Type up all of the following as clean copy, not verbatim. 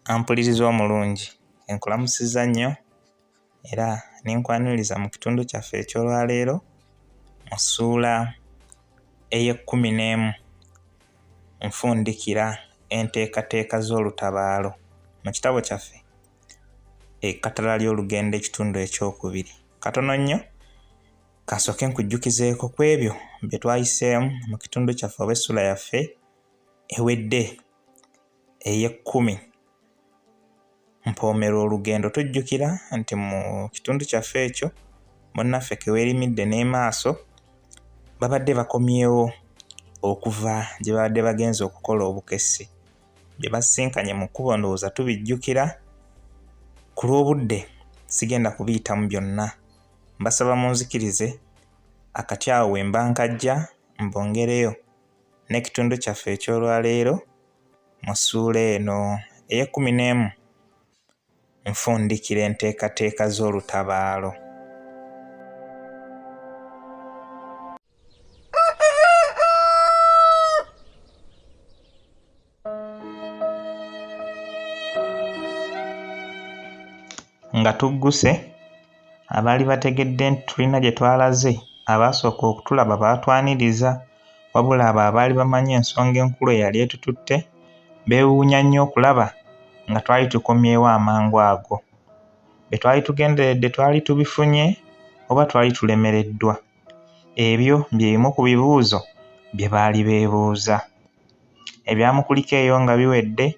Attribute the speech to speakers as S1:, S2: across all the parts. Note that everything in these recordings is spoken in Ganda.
S1: Ampuliriza omulungi, enkulamusizza nnyo era nenkwaniriza mu kitundu kyaffe eky'olwaleero mu ssuula ey'11 nfundikira enteekateeka z'olutabaalo mu kitabo kyaffe ekkatala ly'olugendo ekitundu ekyokubiri. Katono nnyo kasooke nkujjukizeeko ku ebyo bye twayiseemu mu kitundu kyaffe oba essula yaffe ewedde ey'10 mpoomera olugendo. Tujjukira nti mu kitundu kyaffe ekyo munnaffe Keweerimidde n'emaaso babadde bakomyewo okuva gye babadde bagenze okukola obukessi bye basinkanye mu kkubo. Ndowooza tubijjukira. Ku lw'obudde sigenda kubiyitamu byonna, mbasaba munzikirize akati awo we mba nkajja mbongereyo n'ekitundu kyaffe eky'olwaleero mu ssuula eno ey'11 nfundikira enteekateeka z'olutabaalo. Nga tugguse, abaali bategedde nti tulina gye twalaze abaasooka okutulaba baatwaniriza, wabula abo abaali bamanyi ensonga enkulu eyali etututte beewuunya nnyo okulaba nga twali tukomyewo amangu ago. Bye twali tugenderedde twali tubifunye oba twali tulemereddwa? Ebyo bye bimu ku bibuuzo bye baali beebuuza. Ebyamukulika eyo nga biwedde,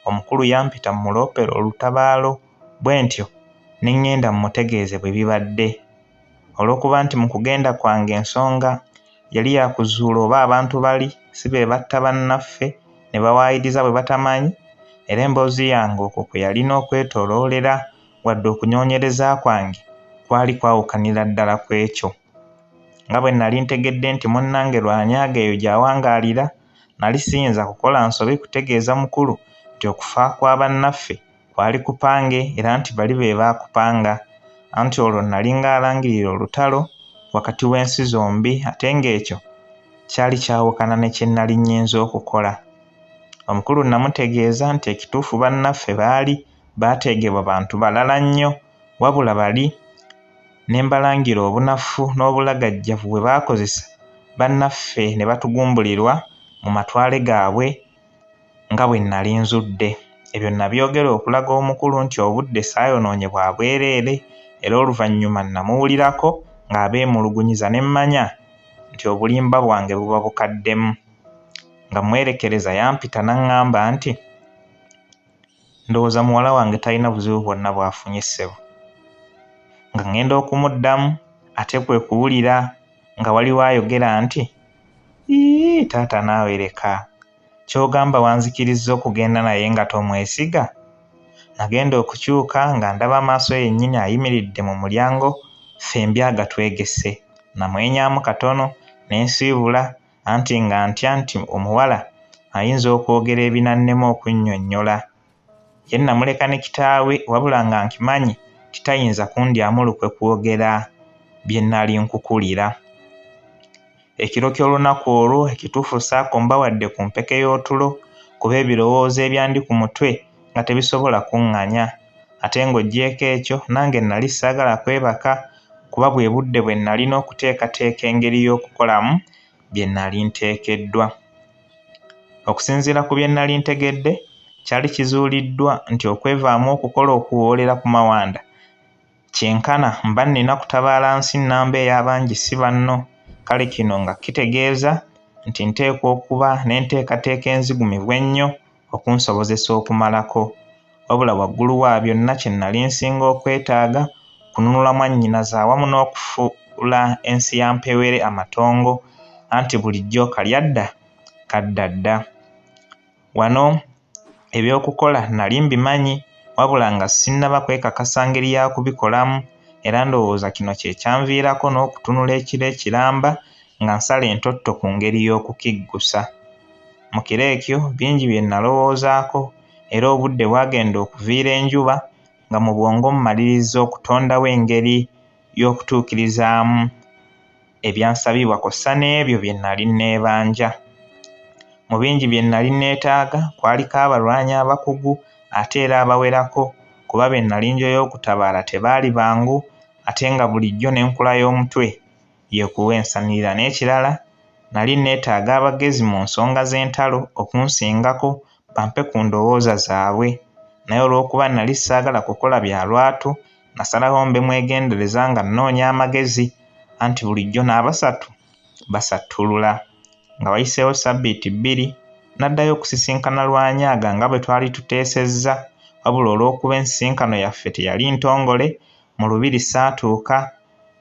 S1: omukulu yampita mu muloopero olutabaalo bwe ntyo ne ŋŋenda mmutegeeze bwe bibadde. Olw'okuba nti mu kugenda kwange ensonga yali yakuzuula oba abantu bali si be batta bannaffe ne bawaayiriza bwe batamanyi, era emboozi yange okwo kwe yalina okwetooloolera wadde okunoonyereza kwange kwali kwawukanira ddala ku ekyo. Nga bwe nali ntegedde nti munnange lwanyaaga eyo gy'awangaalira, nali siyinza kukola nsobi kutegeeza mukulu nti okufa kwa bannaffe kwali kupange era nti bali be baakupanga, anti olwo nali ng'alangirira olutalo wakati w'ensi zombi, ate ng'ekyo kyali kyawukana ne kye nali nnyinza okukola. Omukulu namutegeeza nti ekituufu bannaffe baali baateegebwa bantu balala nnyo, wabula bali ne mbalangira obunafu n'obulagajjavu bwe baakozesa bannaffe ne batugumbulirwa mu matwale gaabwe nga bwe nali nzudde. Ebyo nabyogera okulaga omukulu nti obudde saayonoonye bwa bwereere, era oluvannyuma namuwulirako ng'abeemulugunyiza ne mmanya nti obulimba bwange buba bukaddemu. Nga mwerekereza yampita n'aŋŋamba nti, ndowooza muwala wange talina buzibu bwonna bw'afunye ssebo. Nga ŋŋenda okumuddamu ate kwe kuwulira nga waliwo ayogera nti, taata naawe leka, ky'ogamba wanzikirizza okugenda naye nga tomwesiga? Nagenda okukyuka nga ndaba amaaso yennyini ayimiridde mu mulyango ffembi agatwegese. Namwenyaamu katono ne nsiibula, anti nga ntya nti omuwala ayinza okwogera ebinannema okunnyonnyola. Ye namuleka ne kitaawe, wabula nga nkimanyi titayinza kundyamu lukwe kwogera bye nnali nkukulira. Ekiro ky'olunaku olwo ekituufu saakomba wadde ku mpeke y'otulo kuba ebirowoozo ebyandi ku mutwe nga tebisobola kuŋŋanya. Ate ng'oggyeko ekyo nange nali saagala kwebaka kuba bwe budde bwe nalina okuteekateeka engeri y'okukolamu bye nali nteekeddwa. Okusinziira ku bye nali ntegedde, kyali kizuuliddwa nti okwevaamu okukola okuwoolera ku mawanda kyenkana mba nnina kutabaala nsi nnamba ey'abangi si banno. Kale kino nga kitegeeza nti nteekwa okuba n'enteekateeka enzigumivu ennyo okunsobozesa okumalako. Wabula waggulu wa byonna kye nnali nsinga okwetaaga kununula mwannyinaze awamu n'okufuula ensi ya mpewere amatongo, anti bulijjo kalya dda kadda dda. Wano eby'okukola nali mbimanyi, wabula nga sinnaba kwekakasa ngeri ya kubikolamu, era ndowooza kino kye kyanviirako n'okutunula ekiro ekiramba nga nsala entotto ku ngeri y'okukiggusa. Mu kiro ekyo bingi bye nalowoozaako, era obudde bwagenda okuviira enjuba nga mu bwongo mmaliriza okutondawo engeri y'okutuukirizaamu ebyansabibwa kw'ossa n'ebyo bye nali neebanja. Mu bingi bye nali neetaaga kwaliko abalwanyi abakugu ate era abawerako kuba be nali njoya okutabaala tebaali bangu ate nga bulijjo n'enkula y'omutwe yekuwa ensanirira. N'ekirala nali neetaaga abagezi mu nsonga z'entalo okunsingako bampe ku ndowooza zaabwe, naye olw'okuba nali saagala kukola bya lwatu nasalawo mbe mwegendereza nga nnoonya amagezi, anti bulijjo n'abasatu basattulula. Nga wayiseewo ssabbiiti 2 n'addayo okusisinkana Lwanyaaga nga bwe twali tuteesezza, wabula olw'okuba ensisinkano yaffe teyali ntongole mu lubiri saatuuka,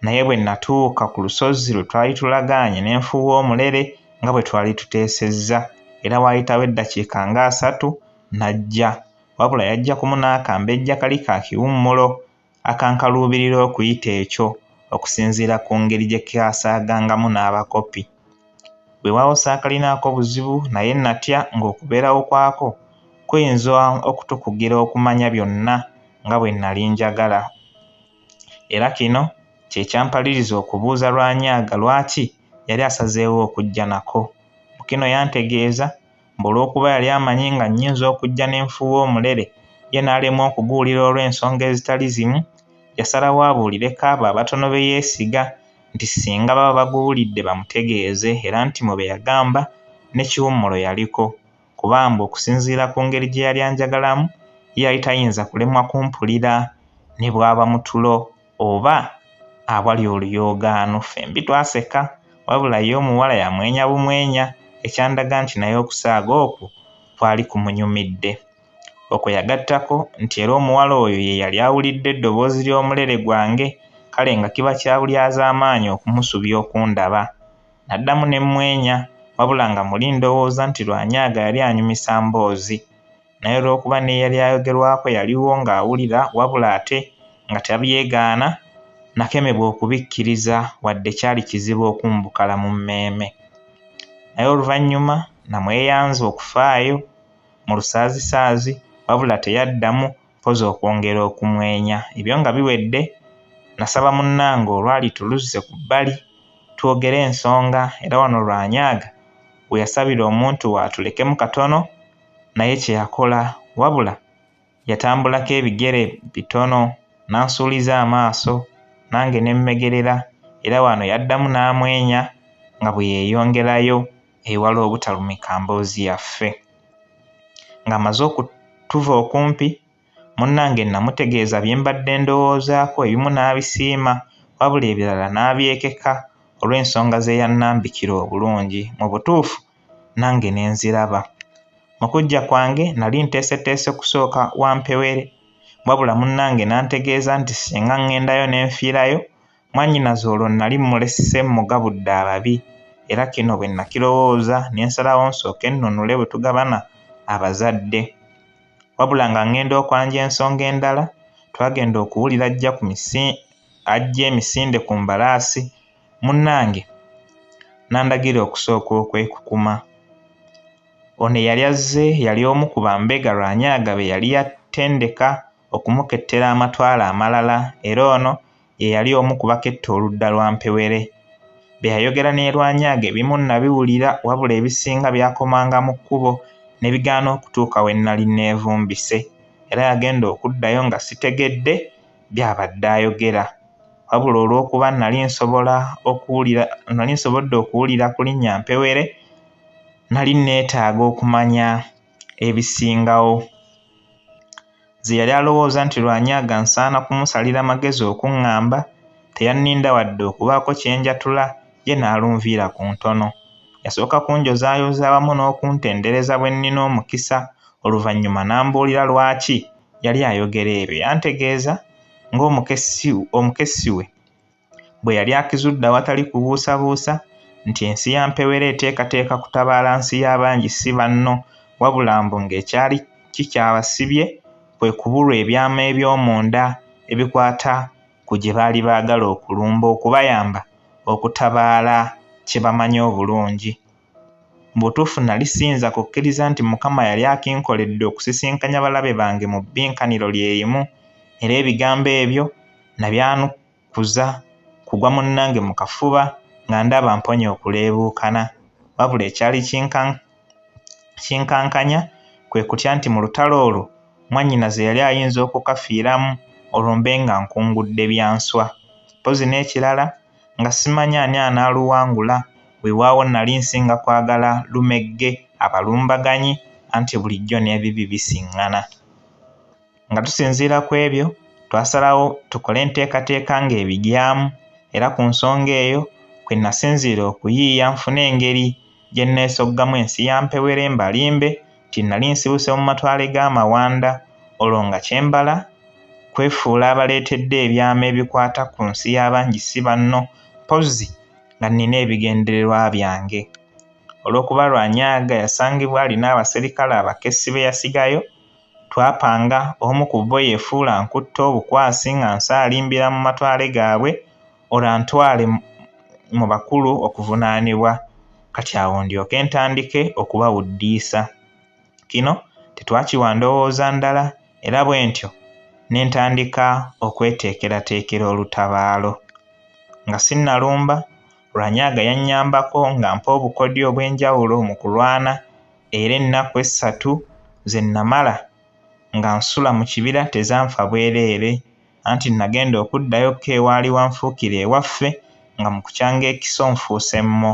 S1: naye bwe natuuka ku lusozi lwe twali tulagaanye ne nfuuwa omulere nga bwe twali tuteesezza, era waayitawo eddakiika nga 3 n'ajja, wabula yajja kumu n'akambejja kali ka kiwummulo akankaluubirira okuyita ekyo okusinziira ku ngeri gye kaasaagangamu n'abakopi. Weewaawo saakalinaako buzibu, naye natya ng'okubeerawo kwako kuyinza okutukugira okumanya byonna nga bwe nali njagala. Era kino kye kyampaliriza okubuuza Lwanyaaga lwaki yali asazeewo okujja nako. Mu kino yantegeeza mbu olw'okuba yali amanyi nga nnyinza okujja ne nfuuwa omulere ye n'alemwa okuguwulira olw'ensonga ezitali zimu, yasalawo abuulireko abo abatono be yeesiga nti singa baba baguwulidde bamutegeeze, era nti mu be yagamba ne kiwummulo yaliko, kubanga okusinziira ku ngeri gye yali anjagalamu yali tayinza kulemwa kumpulira ne bw'aba mu tulo oba awali oluyoogaano. Fembi twaseka, wabula ye omuwala yamwenya bumwenya, ekyandaga nti naye okusaaga okwo kwali kumunyumidde. Okwo yagattako nti era omuwala oyo ye yali awulidde eddoboozi ly'omulere gwange, kale nga kiba kya bulyazaamaanyi okumusubya okundaba. Naddamu ne mmwenya, wabula nga muli ndowooza nti Lwanyaaga yali anyumisa mboozi, naye olw'okuba ne yali ayogerwako yaliwo ng'awulira wabula ate nga tabyegaana, nakemebwa okubikkiriza wadde kyali kizibu okumbukala mu mmeeme. Naye oluvannyuma namweyanza okufaayo mu lusaazisaazi, wabula teyaddamu mpozi okwongera okumwenya. Ebyo nga biwedde, nasaba munnange olwali tuluzze ku bbali twogere ensonga, era wano Lwanyaaga we yasabira omuntu waatulekemu katono, naye kye yakola wabula yatambulako ebigere bitono n'ansuuliza amaaso, nange ne mmegerera, era wano yaddamu n'amwenya nga bwe yeeyongerayo ewala obutalumika mboozi yaffe. Ng'amaze okutuva okumpi, munnange namutegeeza bye mbadde ndowoozaako, ebimu n'abisiima wabula ebirala n'abyekeka olw'ensonga ze yannambikira obulungi. Mu butuufu nange ne nziraba. Mu kujja kwange nali nteeseteese kusooka wa Mpewere, wabula munnange n'antegeeza nti singa ŋŋendayo ne nfiirayo, mwannyinaze olwo nali mmulese mmugabudde ababi, era kino bwe nakirowooza ne nsalawo nsooke nnunule bwe tugabana abazadde. Wabula nga ŋŋenda okwanja ensonga endala, twagenda okuwulira ajja emisinde ku mbalaasi, munnange n'andagira okusooka okwekukuma. Ono eyali azze yali omu ku bambega Lwanyaaga be yali yatendeka okumukettera amatwale amalala, era ono ye yali omu ku baketta oludda lwa Mpewere. Be yayogera ne Lwanyaaga ebimu nabiwulira, wabula ebisinga byakomanga mu kkubo ne bigaana okutuuka we nnali neevumbise, era yagenda okuddayo nga sitegedde by'abadde ayogera, wabula olw'okuba nali nsobodde okuwulira ku linnya Mpewere, nali neetaaga okumanya ebisingawo. Ze yali alowooza nti Lwanyaaga nsaana kumusalira magezi okuŋŋamba, teyanninda wadde okubaako kye njatula, ye n'alunviira ku ntono. Yasooka kunjozaayoza awamu n'okuntendereza bwe nnina omukisa, oluvannyuma n'ambuulira lwaki yali ayogera ebyo. Yantegeeza ng'omukessi we bwe yali akizudde awatali kubuusabuusa nti ensi ya Mpewere eteekateeka kutabaala nsi y'abangi si banno, wabula mbu ng'ekyali kikyabasibye kwe kubulwa ebyama eby'omunda ebikwata ku gye baali baagala okulumba okubayamba okutabaala kye bamanyi obulungi. Mu butuufu nali siyinza kukkiriza nti Mukama yali akinkoledde okusisinkanya balabe bange mu bbinkaniro lyerimu, era ebigambo ebyo nabyanukuza kugwa munnange mu kafuba nga ndaba mponya okuleebuukana, wabula ekyali kinkankanya kwe kutya nti mu lutalo olwo mwannyinaze yali ayinza okukafiiramu olwo mbe nga nkungudde byanswa. Mpozi n'ekirala nga simanyi ani anaaluwangula, weewaawo nali nsinga kwagala lumegge abalumbaganyi anti bulijjo n'ebibi bisiŋŋana. Nga tusinziira ku ebyo twasalawo tukole enteekateeka ng'ebigyamu, era ku nsonga eyo kwe nasinziira okuyiiya nfune engeri gye nneesoggamu ensi ya mpewere mbalimbe nti nali nsibuse mu matwale g'amawanda, olwo nga kyembala kwefuula abaleetedde ebyama ebikwata ku nsi y'abangi si banno, mpozzi nga nnina ebigendererwa byange. Olw'okuba Lwanyaga yasangibwa alina abaserikale abakessi be yasigayo, twapanga omu ku bo yeefuula nkutta obukwasi nga nsaalimbira mu matwale gaabwe olwo antwale mu bakulu okuvunaanibwa, kati awo ndyoke ntandike okubawuddiisa. Kino tetwakiwa ndowooza ndala, era bwe ntyo ne ntandika okweteekerateekera olutabaalo. Nga sinnalumba, Lwanyaga yannyambako nga mpa obukodyo obw'enjawulo mu kulwana, era ennaku 3 ze namala nga nsula mu kibira tezanfa bwereere, anti nagenda okuddayoko ewaali wanfuukira ewaffe nga mu kukyanga ekiso nfuuse mmo.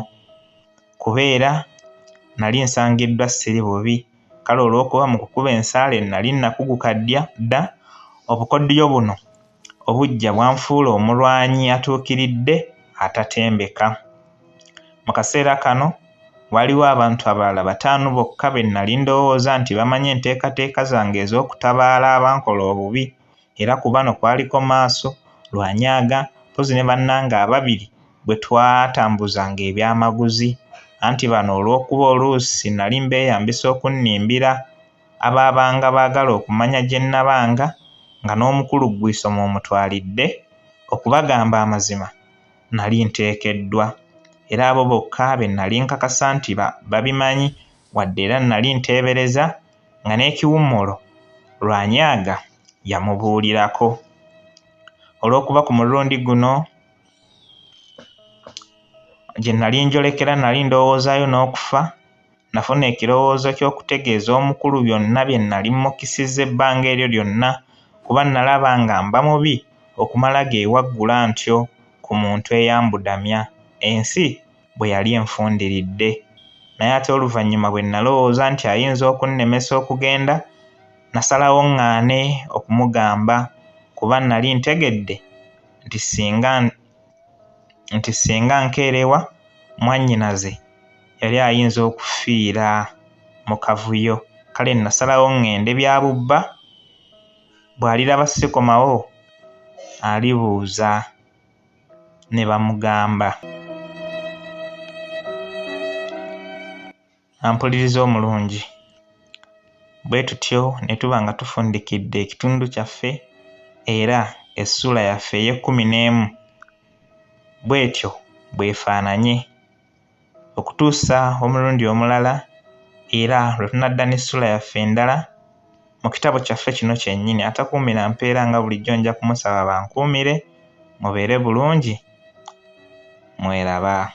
S1: Kubeera nali nsangiddwa siri bubi, kale olw'okuba mu kukuba ensaale nali nakuguka dda, obukodyo buno obujja bwanfuula omulwanyi atuukiridde atatembeka. Mu kaseera kano waliwo abantu abalala 5 bokka be nali ndowooza nti bamanyi enteekateeka zange ez'okutabaala abankola obubi, era ku bano kwaliko Maaso, Lwanyaga, mpozi ne bannange 2 bwe twatambuzanga ebyamaguzi, anti bano olw'okuba oluusi nali mbeeyambisa okunnimbira abaabanga baagala okumanya gye nnabanga, nga n'omukulu Gwiiso omutwalidde, okubagamba amazima nali nteekeddwa, era abo bokka be nali nkakasa nti babimanyi, wadde era nali nteebereza nga n'ekiwummulo Lwanyaga yamubuulirako. Olw'okuba ku mulundi guno gye nali njolekera nali ndowoozaayo n'okufa, nafuna ekirowoozo ky'okutegeeza omukulu byonna bye nali mmukisizza ebbanga eryo lyonna, kuba nalaba nga mba mubi okumala geewaggula ntyo ku muntu eyambudamya ensi bwe yali enfundiridde. Naye ate oluvannyuma bwe nalowooza nti ayinza okunnemesa okugenda, nasalawo ŋŋaane okumugamba, kuba nali ntegedde nti singa nkeerewa mwannyinaze yali ayinza okufiira mu kavuyo. Kale nasalawo ŋŋende bya bubba, bw'aliraba sikomawo alibuuza ne bamugamba. Ampuliriza omulungi, bwe tutyo ne tuba nga tufundikidde ekitundu kyaffe era essula yaffe ey'11 bw'etyo bwefaananye okutuusa omulundi omulala, era lwe tunadda n'essula yaffe endala mu kitabo kyaffe kino kyennyini. Atakuumira mpeera nga bulijjo nja kumusaba bankuumire. Mubeere bulungi, mweraba.